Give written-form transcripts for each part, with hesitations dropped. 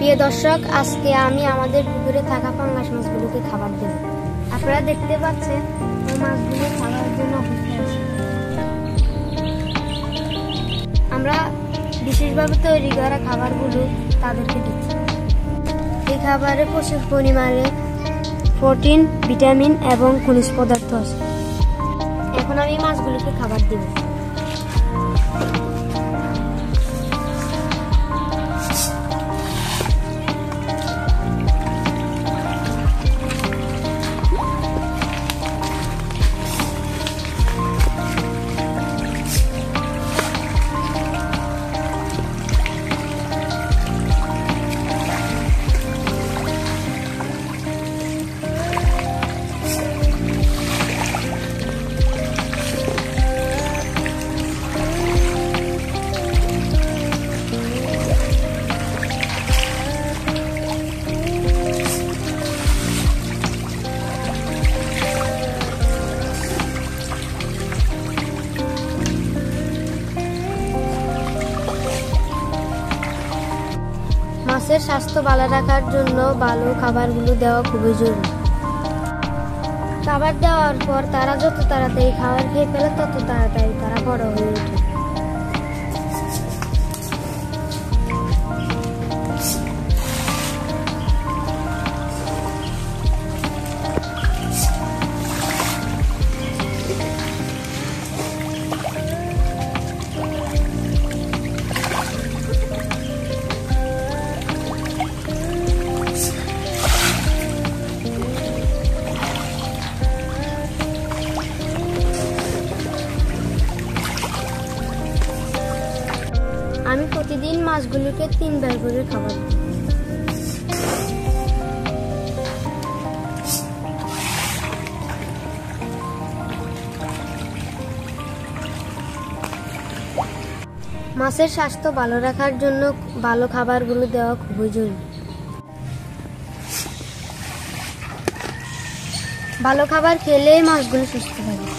প্রিয় দর্শক, আজকে আমি আমাদের পুকুরে থাকা পাঙ্গাস মাছগুলোকে খাবার দেব। আপনারা দেখতে পাচ্ছেন এই মাছগুলো খাবার জন্য অপেক্ষা আছে। আমরা বিশেষভাবে তৈরি করা খাবারগুলো তাদেরকে দিচ্ছি। এই খাবারে প্রচুর পরিমাণে প্রোটিন, ভিটামিন এবং খনিজ পদার্থ আছে। এখন আমি মাছগুলোকে খাবার দেব। মাছের স্বাস্থ্য ভালো রাখার জন্য ভালো খাবারগুলো দেওয়া খুবই জরুরি। খাবার দেওয়ার পর তারা যত তাড়াতাড়ি খাবার খেয়ে ফেলে তত তাড়াতাড়ি তারা বড় হয়ে ওঠে। আমি প্রতিদিন মাছগুলোকে 3 বার করে খাবার দিই। মাছের স্বাস্থ্য ভালো রাখার জন্য ভালো খাবারগুলো দেওয়া খুবই জরুরি। ভালো খাবার খেলে মাছগুলো সুস্থ থাকে।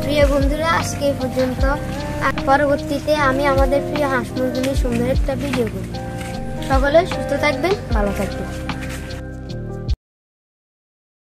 প্রিয় বন্ধুরা, আজকে এই পর্যন্ত। পরবর্তীতে আমি আমাদের প্রিয় হাঁস মুরগি নিয়ে সুন্দর একটা ভিডিও করব। সকলে সুস্থ থাকবেন, ভালো থাকবেন।